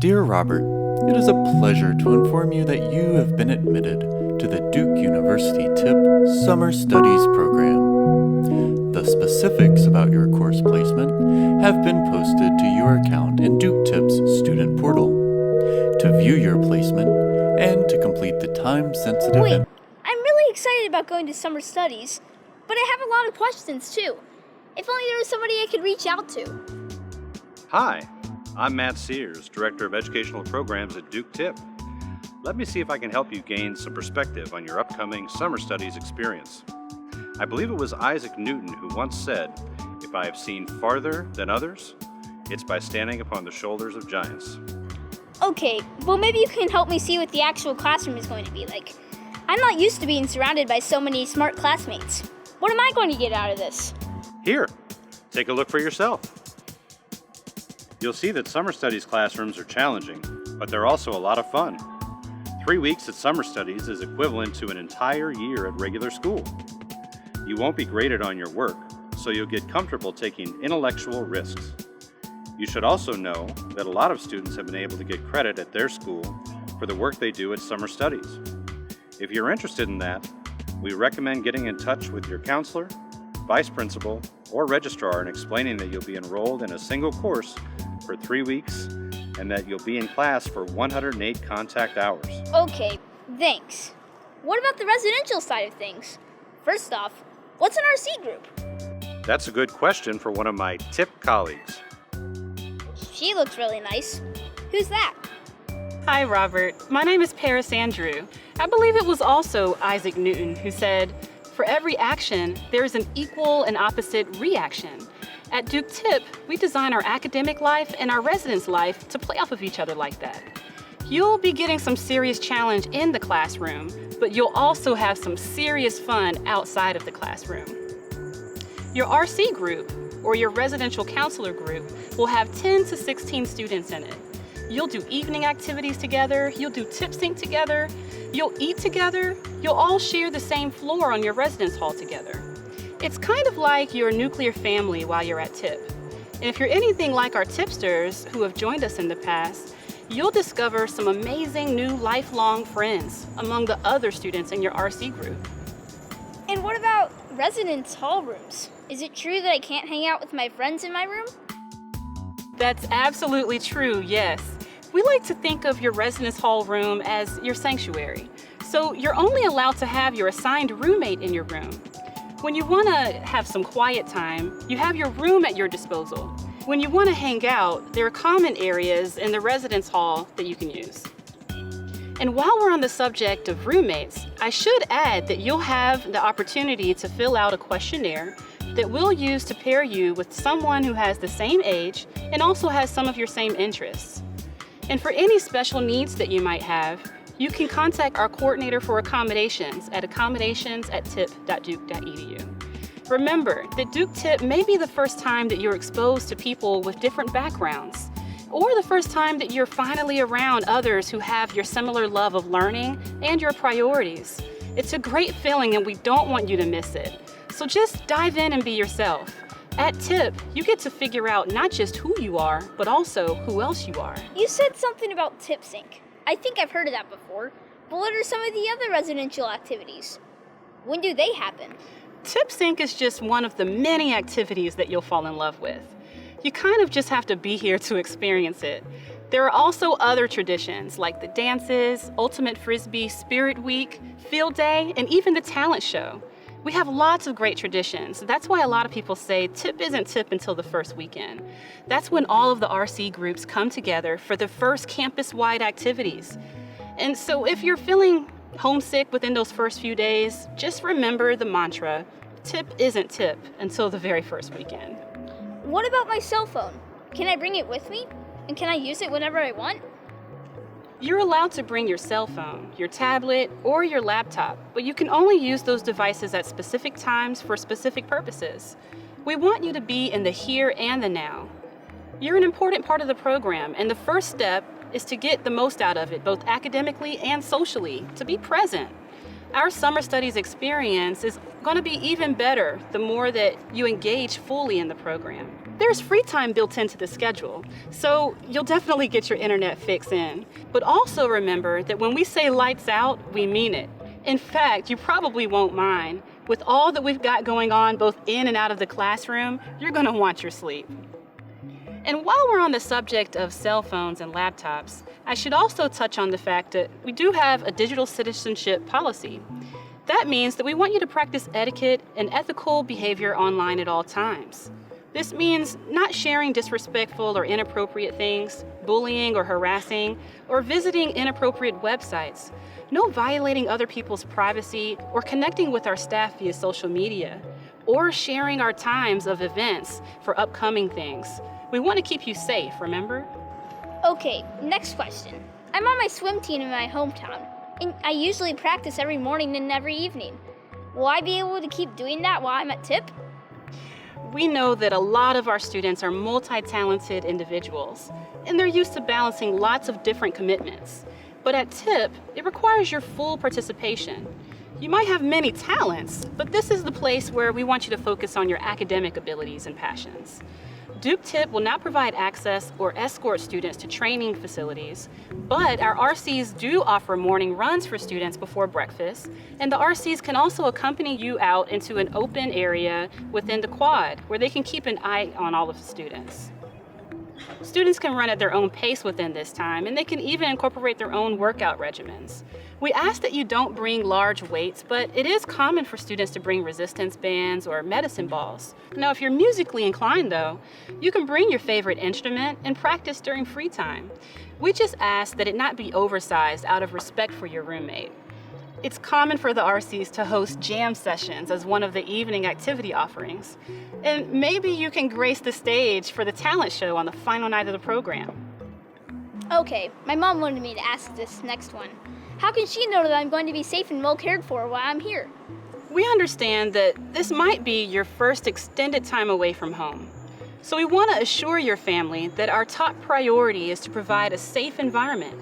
Dear Robert, it is a pleasure to inform you that you have been admitted to the Duke University TIP Summer Studies program. The specifics about your course placement have been posted to your account in Duke TIP's student portal. To view your placement and to complete the time-sensitive... Wait, I'm really excited about going to summer studies, but I have a lot of questions too. If only there was somebody I could reach out to. Hi, I'm Matt Sears, Director of Educational Programs at Duke TIP. Let me see if I can help you gain some perspective on your upcoming summer studies experience. I believe it was Isaac Newton who once said, "If I have seen farther than others, it's by standing upon the shoulders of giants." Okay, well maybe you can help me see what the actual classroom is going to be like. I'm not used to being surrounded by so many smart classmates. What am I going to get out of this? Here, take a look for yourself. You'll see that summer studies classrooms are challenging, but they're also a lot of fun. 3 weeks at summer studies is equivalent to an entire year at regular school. You won't be graded on your work, so you'll get comfortable taking intellectual risks. You should also know that a lot of students have been able to get credit at their school for the work they do at summer studies. If you're interested in that, we recommend getting in touch with your counselor, vice principal, or registrar and explaining that you'll be enrolled in a single course for 3 weeks and that you'll be in class for 108 contact hours. Okay, thanks. What about the residential side of things? First off, what's an RC group? That's a good question for one of my TIP colleagues. She looks really nice. Who's that? Hi, Robert. My name is Paris Andrew. I believe it was also Isaac Newton who said, "For every action, there is an equal and opposite reaction." At Duke TIP, we design our academic life and our residence life to play off of each other like that. You'll be getting some serious challenge in the classroom, but you'll also have some serious fun outside of the classroom. Your RC group, or your residential counselor group, will have 10 to 16 students in it. You'll do evening activities together, you'll do tip sync together, you'll eat together, you'll all share the same floor on your residence hall together. It's kind of like your nuclear family while you're at TIP. And if you're anything like our tipsters who have joined us in the past, you'll discover some amazing new lifelong friends among the other students in your RC group. And what about residence hall rooms? Is it true that I can't hang out with my friends in my room? That's absolutely true, yes. We like to think of your residence hall room as your sanctuary. So you're only allowed to have your assigned roommate in your room. When you want to have some quiet time, you have your room at your disposal. When you want to hang out, there are common areas in the residence hall that you can use. And while we're on the subject of roommates, I should add that you'll have the opportunity to fill out a questionnaire that we'll use to pair you with someone who has the same age and also has some of your same interests. And for any special needs that you might have, you can contact our coordinator for accommodations at accommodations@tip.duke.edu. Remember that Duke TIP may be the first time that you're exposed to people with different backgrounds, or the first time that you're finally around others who have your similar love of learning and your priorities. It's a great feeling and we don't want you to miss it. So just dive in and be yourself. At TIP, you get to figure out not just who you are, but also who else you are. You said something about tip sync. I think I've heard of that before, but what are some of the other residential activities? When do they happen? Tip sync is just one of the many activities that you'll fall in love with. You kind of just have to be here to experience it. There are also other traditions like the dances, Ultimate Frisbee, Spirit Week, Field Day, and even the talent show. We have lots of great traditions. That's why a lot of people say TIP isn't TIP until the first weekend. That's when all of the RC groups come together for the first campus-wide activities. And so if you're feeling homesick within those first few days, just remember the mantra, TIP isn't TIP until the very first weekend. What about my cell phone? Can I bring it with me? And can I use it whenever I want? You're allowed to bring your cell phone, your tablet, or your laptop, but you can only use those devices at specific times for specific purposes. We want you to be in the here and the now. You're an important part of the program, and the first step is to get the most out of it, both academically and socially, to be present. Our summer studies experience is going to be even better the more that you engage fully in the program. There's free time built into the schedule, so you'll definitely get your internet fix in. But also remember that when we say lights out, we mean it. In fact, you probably won't mind. With all that we've got going on both in and out of the classroom, you're going to want your sleep. And while we're on the subject of cell phones and laptops, I should also touch on the fact that we do have a digital citizenship policy. That means that we want you to practice etiquette and ethical behavior online at all times. This means not sharing disrespectful or inappropriate things, bullying or harassing, or visiting inappropriate websites. No violating other people's privacy or connecting with our staff via social media, or sharing our times of events for upcoming things. We want to keep you safe, remember? Okay, next question. I'm on my swim team in my hometown, and I usually practice every morning and every evening. Will I be able to keep doing that while I'm at TIP? We know that a lot of our students are multi-talented individuals, and they're used to balancing lots of different commitments. But at TIP, it requires your full participation. You might have many talents, but this is the place where we want you to focus on your academic abilities and passions. Duke TIP will not provide access or escort students to training facilities, but our RCs do offer morning runs for students before breakfast, and the RCs can also accompany you out into an open area within the quad where they can keep an eye on all of the students. Students can run at their own pace within this time, and they can even incorporate their own workout regimens. We ask that you don't bring large weights, but it is common for students to bring resistance bands or medicine balls. Now, if you're musically inclined, though, you can bring your favorite instrument and practice during free time. We just ask that it not be oversized out of respect for your roommate. It's common for the RCs to host jam sessions as one of the evening activity offerings. And maybe you can grace the stage for the talent show on the final night of the program. Okay, my mom wanted me to ask this next one. How can she know that I'm going to be safe and well cared for while I'm here? We understand that this might be your first extended time away from home. So we want to assure your family that our top priority is to provide a safe environment.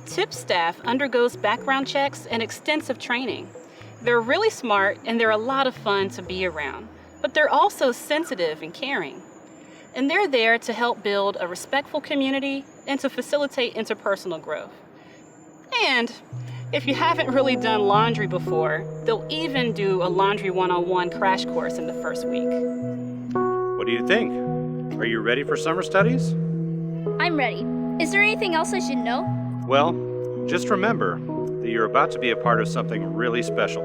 TIP staff undergoes background checks and extensive training. They're really smart and they're a lot of fun to be around, but they're also sensitive and caring. And they're there to help build a respectful community and to facilitate interpersonal growth. And if you haven't really done laundry before, they'll even do a laundry 101 crash course in the first week. What do you think? Are you ready for summer studies? I'm ready. Is there anything else I should know? Well, just remember that you're about to be a part of something really special.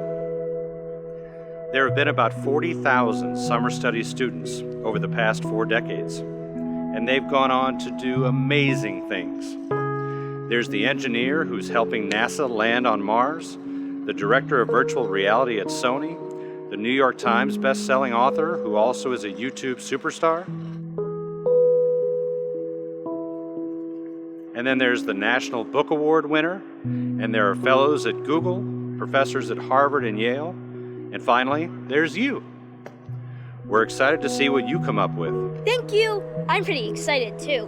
There have been about 40,000 summer studies students over the past 4 decades, and they've gone on to do amazing things. There's the engineer who's helping NASA land on Mars, the director of virtual reality at Sony, the New York Times best-selling author who also is a YouTube superstar. And then there's the National Book Award winner, and there are fellows at Google, professors at Harvard and Yale, and finally, there's you. We're excited to see what you come up with. Thank you. I'm pretty excited too.